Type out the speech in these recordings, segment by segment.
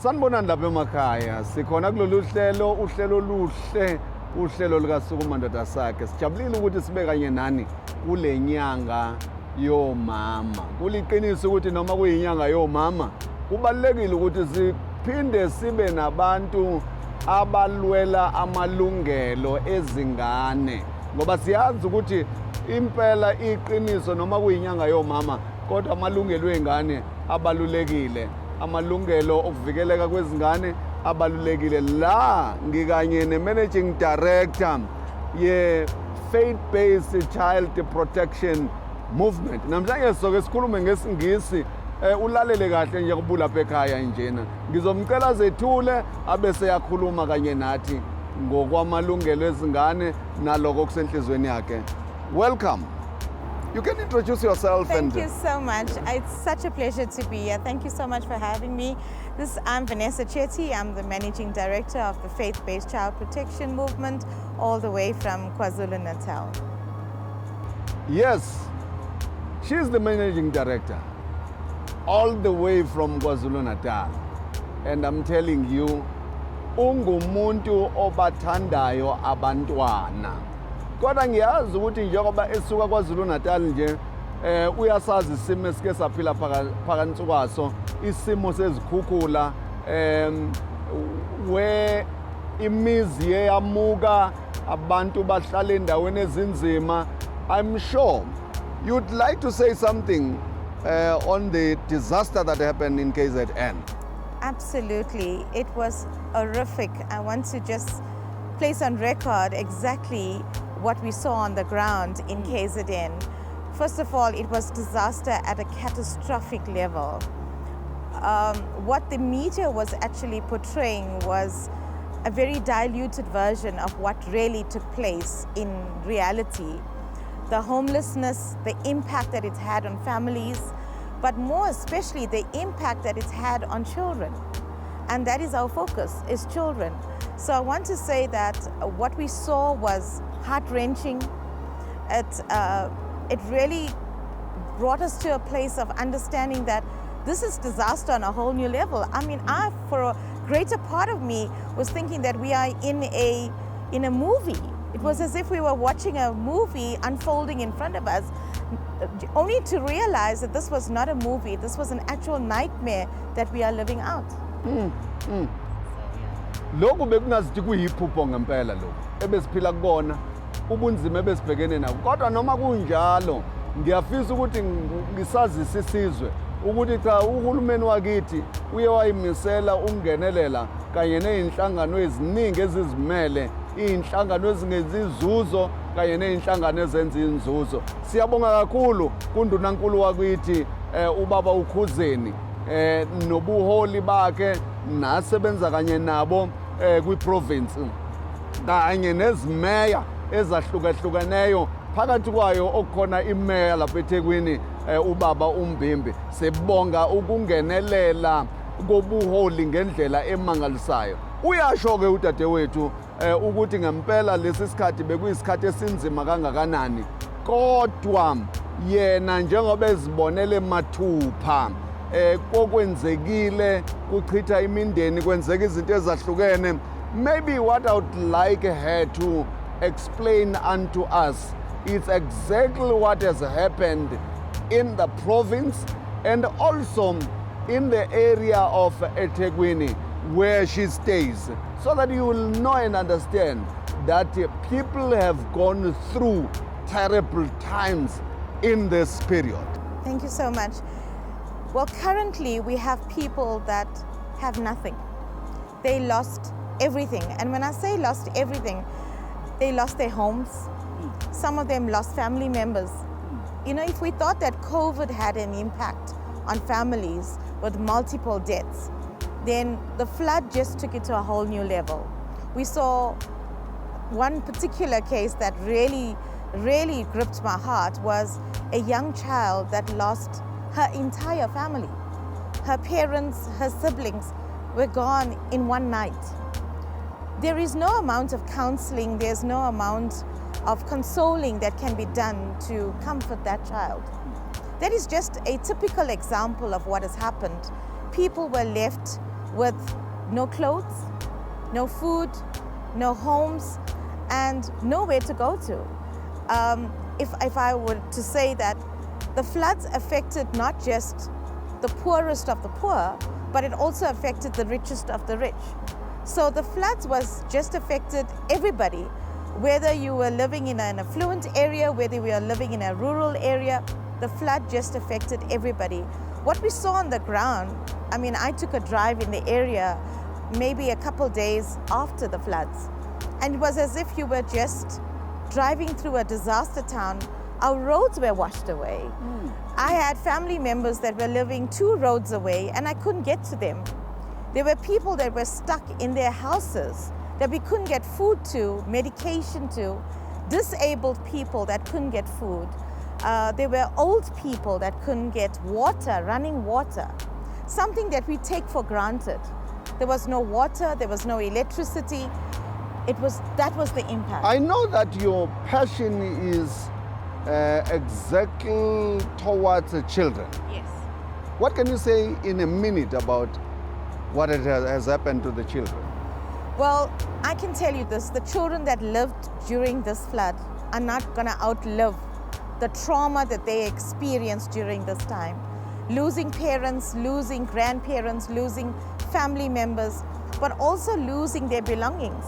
Sanibonani lapha emakhaya sikhona kulolu uhlelo oluhle uhlelo lika Sukuma Ndoda Sakhe. Sijabulile ukuthi sibe kanye nani kule nyanga yomama. Kuliqiniso ukuthi noma kuyinyanga yomama kubalekile ukuthi siphinde sibe nabantu abalwela amalungelo ezingane, ngoba siyazi ukuthi impela iqiniso noma kuyinyanga yomama kodwa amalungelo ezingane abalulekile, amalungelo okuvikeleka kwezingane abalulekile. La ngikanye ne-managing director ye-faith-based child protection movement. Namhlanje soke sikhulume ngesingisi, ulalele kahle nje kubu lapha ekhaya njena. Ngizomcela zethule abese yakhuluma kanye nathi ngokwamalungelo ezingane naloko okusenhlizweni yakhe. Welcome. You can introduce yourself. Thank you so much. It's such a pleasure to be here. Thank you so much for having me. I'm Vannesa Chetty. I'm the Managing Director of the Faith-Based Child Protection Movement, all the way from KwaZulu-Natal. Yes, she's the Managing Director, all the way from KwaZulu-Natal. And I'm telling you, ungumuntu obathandayo abantwana. Kodwa ngiyazi ukuthi njengoba esuka KwaZulu-Natal nje uyasazi isimo esike saphila phakathi kwaso, isimo sezikhukhula where imizi eyamuka, abantu bahlala endaweni ezinzima. I'm sure you'd like to say something on the disaster that happened in KZN. Absolutely. It was horrific. I want to just place on record exactly what we saw on the ground in KZN. First of all, it was disaster at a catastrophic level. What the media was actually portraying was a very diluted version of what really took place in reality. The homelessness, the impact that it had on families, but more especially the impact that it's had on children. And that is our focus, is children. So I want to say that what we saw was heart-wrenching. It really brought us to a place of understanding that this is disaster on a whole new level. I mean, for a greater part of me, was thinking that we are in a movie. It was as if we were watching a movie unfolding in front of us, only to realize that this was not a movie, this was an actual nightmare that we are living out. Lokhu bekungazithi kuyiphupho ngempela lokho ebesiphila kubona, ubunzima ebesibhekene nabo. Kodwa noma kunjalo ngiyafisa ukuthi ngisazise isizwe ukuthi cha uhulumeni wakithi uye wayimisela ungenelela kanye nezinhlangano eziningi ezizimele, inhlangano ezingenza izuzo kanye nezinhlangano ezenza inzuzo. Siyabonga kakhulu kundunankulu wakithi ubaba uKhuzeni nobuholi bakhe nasebenza kanye nabo kwi-province kanye nezimeya ezahlukahlukeneyo, phakathi kwayo okukhona imeya lapha eThekwini ubaba uMbimbi. Sibonga ukungenelela kobuholi ngendlela emangalisayo. Uyasho-ke udadewethu ukuthi ngempela lesi sikhathi bekuyisikhathi esinzima kangakanani, kodwa yena njengoba ezibonele mathupha kokwenzekile kuchitha imindeni, kwenzeka izinto ezahlukene. Maybe what I would like her to explain unto us is exactly what has happened in the province and also in the area of eThekwini where she stays, so that you will know and understand that people have gone through terrible times in this period. Thank you so much. Well, currently we have people that have nothing. They lost everything. And when I say lost everything, they lost their homes. Some of them lost family members. You know, if we thought that COVID had an impact on families with multiple deaths, then the flood just took it to a whole new level. We saw one particular case that really gripped my heart was a young child that lost her entire family. Her parents, her siblings were gone in one night. There is no amount of counseling, there's no amount of consoling that can be done to comfort that child. That is just a typical example of what has happened. People were left with no clothes, no food, no homes, and nowhere to go to. If I were to say that the floods affected not just the poorest of the poor, but it also affected the richest of the rich. So the floods was just affected everybody, whether you were living in an affluent area, whether you were living in a rural area, the flood just affected everybody. What we saw on the ground, I mean, I took a drive in the area maybe a couple days after the floods, and it was as if you were just driving through a disaster town. Our roads were washed away. I had family members that were living 2 roads away and I couldn't get to them. There were people that were stuck in their houses that we couldn't get food to, medication to, disabled people that couldn't get food. There were old people that couldn't get water, running water, something that we take for granted. There was no water, there was no electricity. That was the impact. I know that your passion is exactly towards the children. Yes. What can you say in a minute about what has happened to the children? Well, I can tell you this, the children that lived during this flood are not gonna outlive the trauma that they experienced during this time. Losing parents, losing grandparents, losing family members, but also losing their belongings.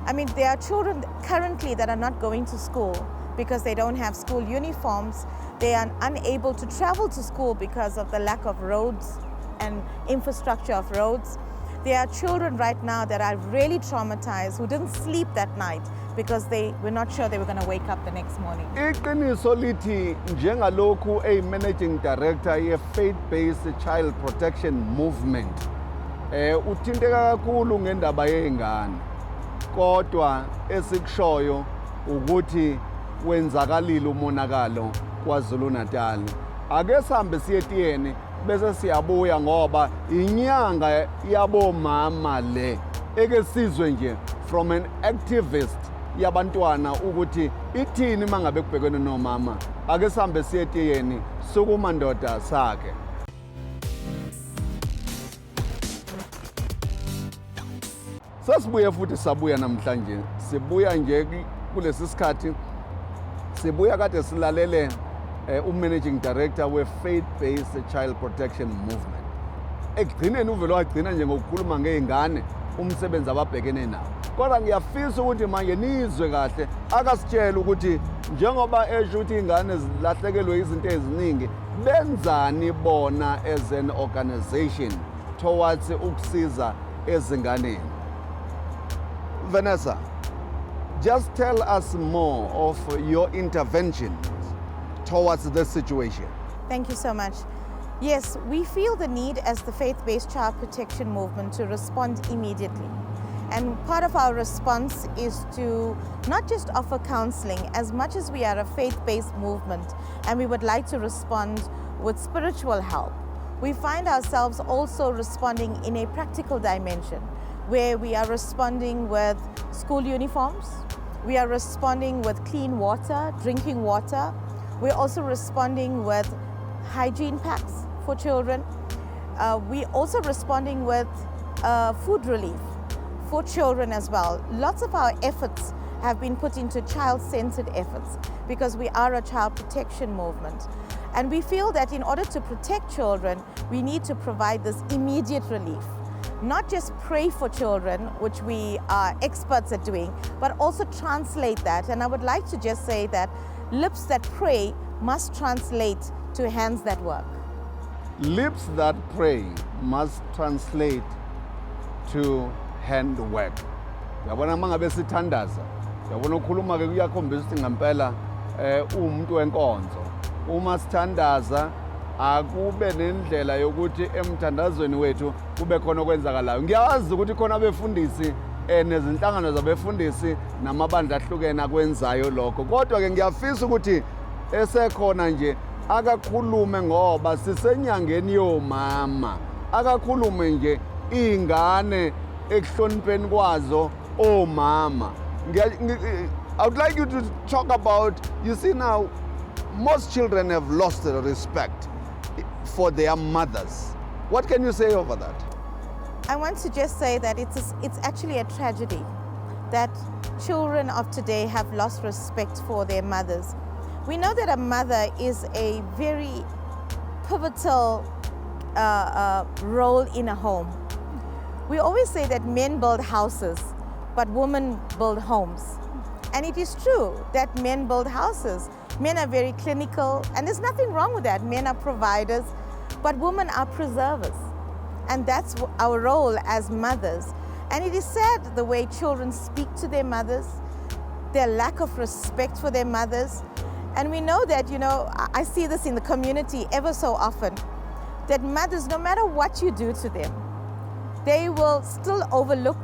I mean, there are children currently that are not going to school because they don't have school uniforms. They are unable to travel to school because of the lack of roads and infrastructure of roads. There are children right now that are really traumatized who didn't sleep that night because they were not sure they were going to wake up the next morning. Iqiniso lithi njengalokhu managing director ye faith-based child protection movement uthinteka kakhulu ngendaba yezingane, kodwa esikushoyo ukuthi wenzakalile umonakalo kwaZulu Natal. Ake sihambe siye etiyeni bese siyabuya ngoba inyanga yabomama le eke sizwe nje from an activist yabantwana ukuthi ithini mangabe kubhekene nomama. Ake sihambe siye etiyeni Sukuma Ndoda Sakhe. Sasibuya futhi sabuya namhlanje, sibuya nje kulesi sikhathi sibuya kade silalele managing director we faith-based child protection movement. Ekugcineni uvelo wagcina nje ngokukhuluma ngezingane umsebenzi ababhekene nawo. Kodwa ngiyafisa ukuthi manje nizwe kahle akasitshela ukuthi njengoba esho ukuthi izingane zilahlekelwe izinto eziningi benzani bona as an organization towards ukusiza ezinganeni. Vannesa, just tell us more of your intervention towards this situation. Thank you so much. Yes, we feel the need as the faith-based child protection movement to respond immediately. And part of our response is to not just offer counseling, as much as we are a faith-based movement and we would like to respond with spiritual help. We find ourselves also responding in a practical dimension, where we are responding with school uniforms, we are responding with clean water, drinking water. We're also responding with hygiene packs for children. We're also responding with food relief for children as well. Lots of our efforts have been put into child-centered efforts because we are a child protection movement. And we feel that in order to protect children, we need to provide this immediate relief. Not just pray for children, which we are experts at doing, but also translate that. And I would like to just say that lips that pray must translate to hands that work. Lips that pray must translate to hand work. Yabona mangabe sithandaza, yabona ukukhuluma ke kuyakhombisa ukuthi ngempela umuntu wenkonzo. Uma sithandaza akube nendlela yokuthi emthandazweni wethu kube khona okwenzakalayo. Ngiyazi ukuthi khona abefundisi nezinhlangano zabefundisi namabandla ahlukene akwenzayo lokho. Kodwa ke ngiyafisa ukuthi esekhona nje akakhulume ngoba sisenyangeni yomama. Akakhulume nje ingane ekuhlonipheni kwazo omama. I would like you to talk about, you see now, most children have lost the respect for their mothers. What can you say over that? I want to just say that it's actually a tragedy that children of today have lost respect for their mothers. We know that a mother is a very pivotal role in a home. We always say that men build houses, but women build homes. And it is true that men build houses. Men are very clinical, and there's nothing wrong with that. Men are providers, but women are preservers. And that's our role as mothers. And it is sad the way children speak to their mothers, their lack of respect for their mothers. And we know that, I see this in the community ever so often, that mothers, no matter what you do to them, they will still overlook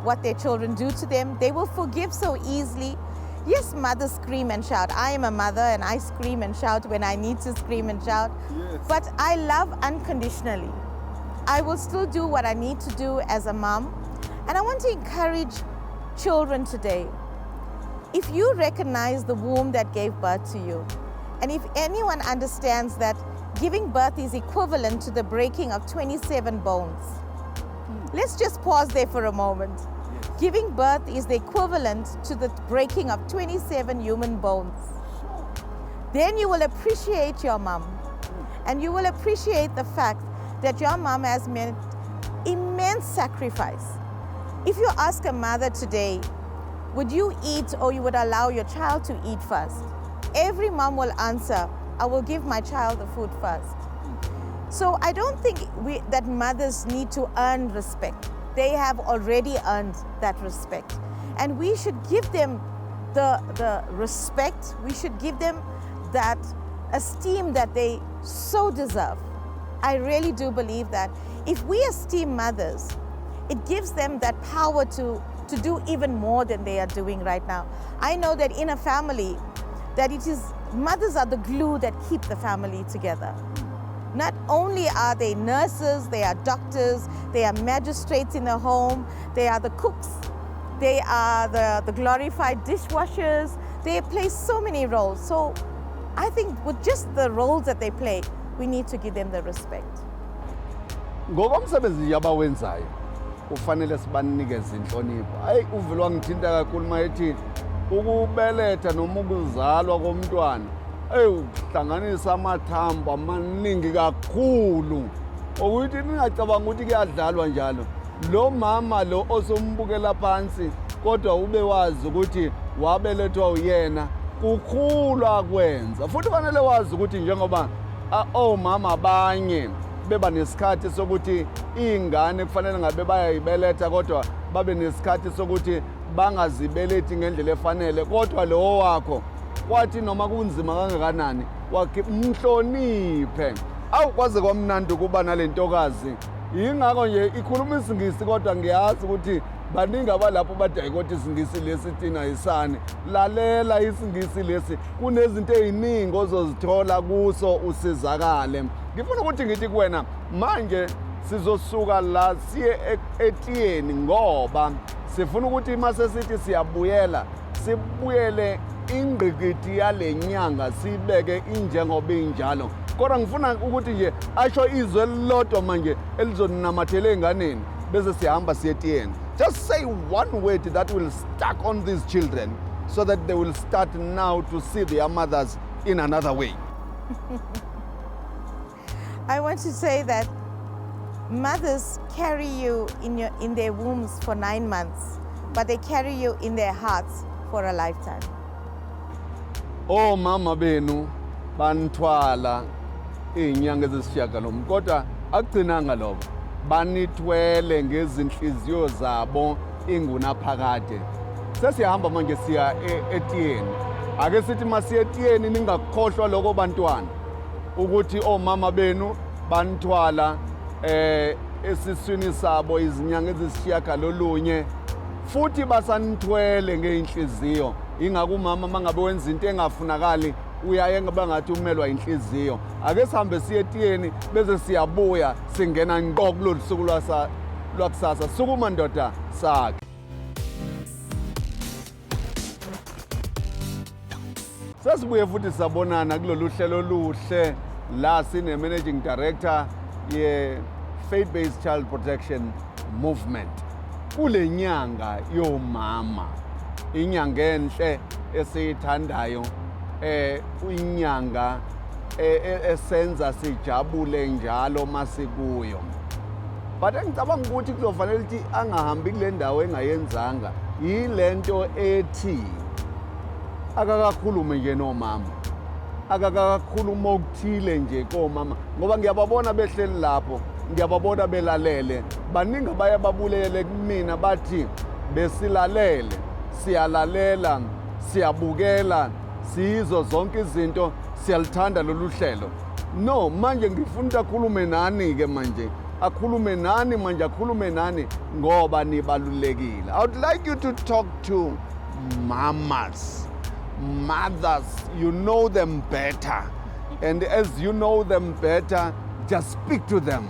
what their children do to them. They will forgive so easily. Yes, mothers scream and shout. I am a mother and I scream and shout when I need to scream and shout. Yes. But I love unconditionally. I will still do what I need to do as a mom. And I want to encourage children today. If you recognize the womb that gave birth to you, and if anyone understands that giving birth is equivalent to the breaking of 27 bones, let's just pause there for a moment. Yes. Giving birth is the equivalent to the breaking of 27 human bones. Then you will appreciate your mom, and you will appreciate the fact that your mom has made immense sacrifice. If you ask a mother today, would you eat or you would allow your child to eat first? Every mom will answer, I will give my child the food first. So I don't think that mothers need to earn respect. They have already earned that respect. And we should give them the respect, we should give them that esteem that they so deserve. I really do believe that if we esteem mothers, it gives them that power to do even more than they are doing right now. I know that in a family, that mothers are the glue that keep the family together. Not only are they nurses, they are doctors, they are magistrates in the home, they are the cooks, they are the glorified dishwashers, they play so many roles. So I think with just the roles that they play, we need to give them the respect. Ngokomsebenzi abawenzayo kufanele sibanikeze inhlonipho. Hayi uvelo wangithinta kakhulu mayethi ukubeletha noma ukuzalwa komntwana ukuhlanganisa amathambo amaningi kakhulu. Ukuthi ningacabanga ukuthi kuyadlalwa njalo. Lo mama lo osombukela phansi kodwa ube wazi ukuthi wabelethwa uyena kukhulu akwenza. Futhi fanele wazi ukuthi njengoba omama abanye beba nesikhathi sokuthi ingane kufanele ngabe bayayibeletha kodwa babe nesikhathi sokuthi bangazibelethi ngendlela efanele, kodwa lo wakho kwathi noma kunzima kangakanani wakhe umhloniphe. Awukwaze kwamnandi ukuba nalentokazi. Ingakho nje ikhuluma isingisi kodwa ngiyazi ukuthi baningi abalapho badayi kodwa isingisi lesi thina isani. Lalela isingisi lesi, kunezinto eziningi ozozithola kuso usizakale. Ngifuna ukuthi ngithi kuwena manje sizosuka la siye etiyeni ngoba sifuna ukuthi mase sithi siyabuyela sibuyele ingqikithi yale nyanga sibeke injengoba injalo. Kodwa ngifuna ukuthi nje asho izwe lodwa manje elizonamathela enganeni bese sihamba siye etiyeni. Just say one word that will stuck on these children so that they will start now to see their mothers in another way. I want to say that mothers carry you in their wombs for 9 months, but they carry you in their hearts for a lifetime. Oh mama benu banithwala izinyanga ezisishiyagalombili kodwa akugcinanga lokho. Banithwele ngezinhliziyo zabo ingunaphakade. Sesiyahamba manje siya etiyeni. Ake sithi masiye etiyeni ningakhohlwa lokho bantwana ukuthi omama benu banithwala esiswini sabo izinyanga ezisishiyagalolunye futhi basanithwele ngeinhliziyo. Ingakho umama mangabe wenza into engafunakali uyaye ngabangathi umelwa inhliziyo. Ake sihambe siye etiyeni bese siyabuya singena ngqo kulolu suku lwakusasa. Sukuma Ndoda, Sakhe. Sesibuye futhi sabonana kulolu hlelo oluhle la sine managing director ye faith-based child protection movement kule nyanga yomama, inyanga enhle esiyithandayo, inyanga esenza sijabule njalo masikuyo. But engicabanga ukuthi kuzofanele ukuthi angahambi kule ndawo engayenzanga yilento ethi akakakhulume nje nomama, akakakhuluma okuthile nje komama, ngoba ngiyababona behleli lapho, ngiyababona belalele. Baningi abaye babulele kumina bathi besilalele, siyalalela, siyabukela, siyizo zonke izinto, siyalithanda lolu hlelo. No, manje ngifuna ukuthi akhulume nani ke manje. Akhulume nani manje, akhulume nani ngoba nibalulekile. I would like you to talk to mamas, mothers. You know them better. And as you know them better, just speak to them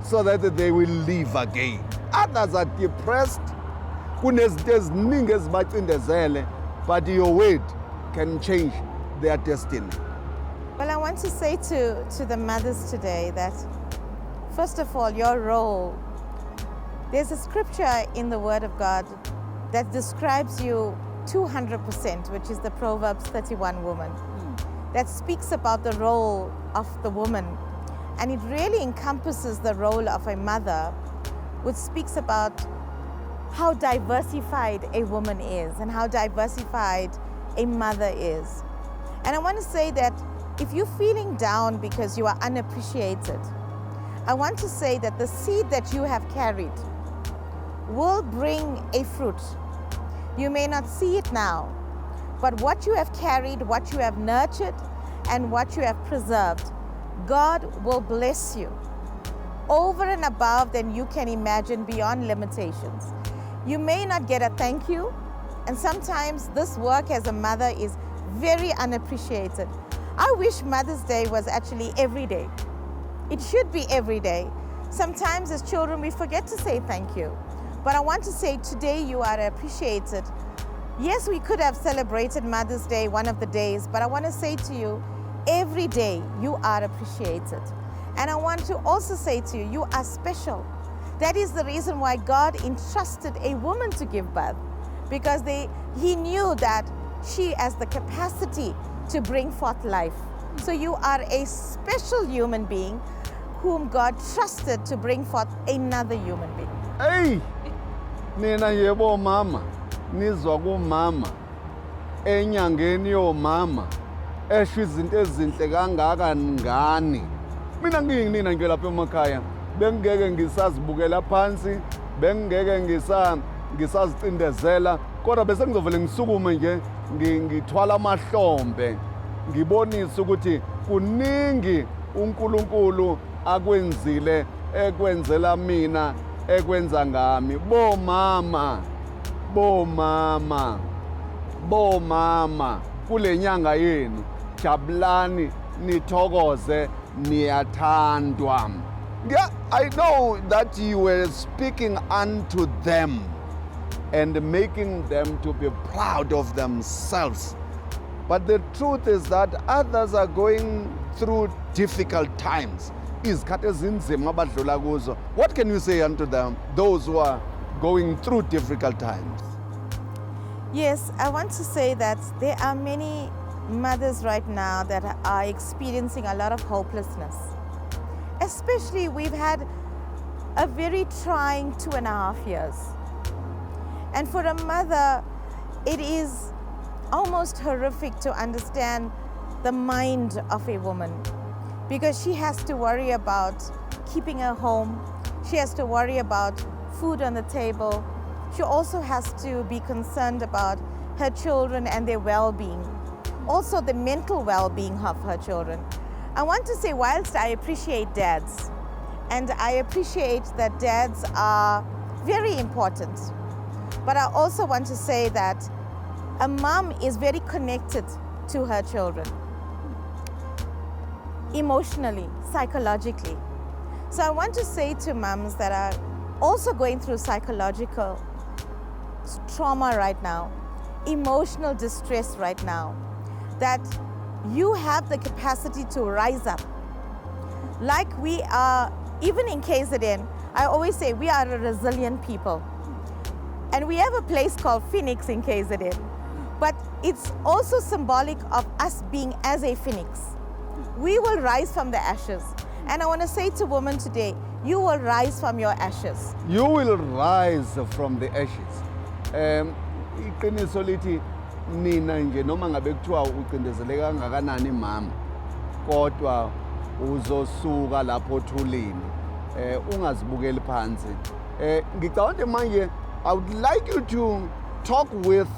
so that they will live again. Others are depressed. Kunezinto eziningi ezibacindezele, but your word can change their destiny. Well, I want to say to the mothers today that, first of all, your role, there's a scripture in the Word of God that describes you 200%, which is the Proverbs 31 woman, that speaks about the role of the woman. And it really encompasses the role of a mother, which speaks about how diversified a woman is and how diversified a mother is. And I want to say that if you're feeling down because you are unappreciated, I want to say that the seed that you have carried will bring a fruit. You may not see it now, but what you have carried, what you have nurtured, and what you have preserved, God will bless you over and above than you can imagine, beyond limitations. You may not get a thank you, and sometimes this work as a mother is very unappreciated. I wish Mother's Day was actually every day. It should be every day. Sometimes as children we forget to say thank you. But I want to say today you are appreciated. Yes, we could have celebrated Mother's Day one of the days, but I want to say to you, every day you are appreciated. And I want to also say to you, you are special. That is the reason why God entrusted a woman to give birth, because He knew that she has the capacity to bring forth life. So you are a special human being whom God trusted to bring forth another human being. Hey, nina yebo mama, nizwa kumama, enyangeni yomama, esho izinto ezinhle kangaka ngani. Mina nginina nje lapha emakhaya, bengeke ngisazibukela phansi, bengeke ngisazicindezela, kodwa bese ngizovele ngisukume nje ngithwala amahlombe, ngibonisa ukuthi kuningi uNkulunkulu akwenzile, ekwenzela mina, ekwenza ngami. Bomama kule nyanga yenu, jabulani, nithokoze, niyathandwa. Yeah, I know that you were speaking unto them and making them to be proud of themselves. But the truth is that others are going through difficult times. What can you say unto them, those who are going through difficult times? Yes, I want to say that there are many mothers right now that are experiencing a lot of hopelessness. Especially, we've had a very trying 2.5 years. And for a mother, it is almost horrific to understand the mind of a woman, because she has to worry about keeping her home. She has to worry about food on the table. She also has to be concerned about her children and their well-being. Also the mental well-being of her children. I want to say, whilst I appreciate dads, and I appreciate that dads are very important, but I also want to say that a mom is very connected to her children, emotionally, psychologically. So I want to say to moms that are also going through psychological trauma right now, emotional distress right now, that you have the capacity to rise up. Like we are, even in KZN, I always say we are a resilient people. And we have a place called Phoenix in KZN. But it's also symbolic of us being as a phoenix. We will rise from the ashes. And I want to say to women today, you will rise from your ashes. You will rise from the ashes. Iqiniso lithi nina nje noma ngabe kuthiwa ucindezeleka kangakanani mama, kodwa uzosuka lapho othulini. Ungazibukeli phansi. Ngicabanga manje I would like you to talk with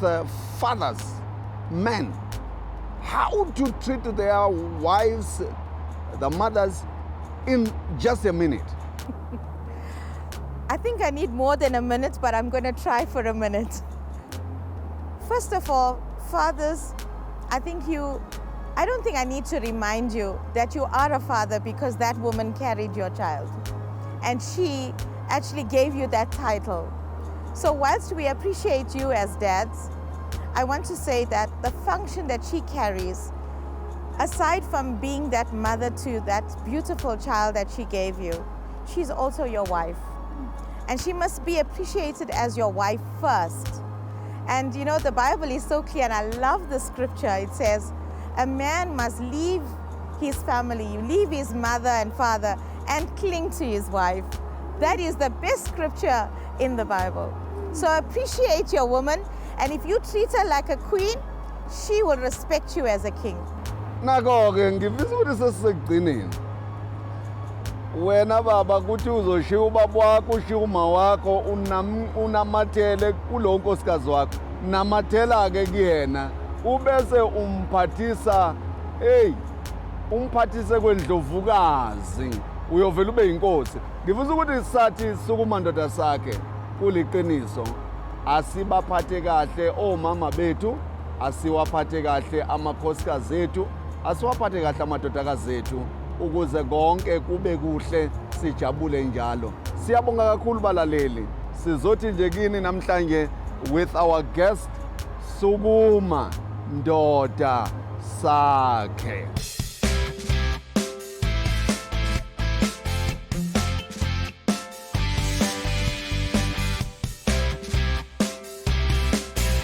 fathers, men, how to treat their wives, the mothers, in just a minute. I think I need more than a minute, but I'm going to try for a minute. First of all, fathers, I don't think I need to remind you that you are a father because that woman carried your child. And she actually gave you that title. So whilst we appreciate you as dads, I want to say that the function that she carries, aside from being that mother to that beautiful child that she gave you, she's also your wife. And she must be appreciated as your wife first. And you know, the Bible is so clear, and I love the scripture. It says, a man must leave his family, leave his mother and father, and cling to his wife. That is the best scripture in the Bible. So appreciate your woman, and if you treat her like a queen, she will respect you as a king. Nako-ke ngifisa ukuthi sesisekugcineni. Wena baba kuthi uzoshiya ubaba wakho, ushiya uma wakho, unamathele kulo nkosikazi wakho. Namathela-ke kuyena. Ubese umphathisa, umphathise kwendlovukazi. Uyovela ube yinkosi. Ngifisa ukuthi sathi Sukuma Ndoda Sakhe kuliqiniso. Asibaphathe kahle omama bethu, asiwaphathe kahle amakhosikazi ethu, asiwaphathe kahle amadodakazi ethu ukuze konke kube kuhle, sijabule njalo. Siyabonga kakhulu balaleli. Sizothi nje kini namhlanje with our guest Sukuma Ndoda Sakhe.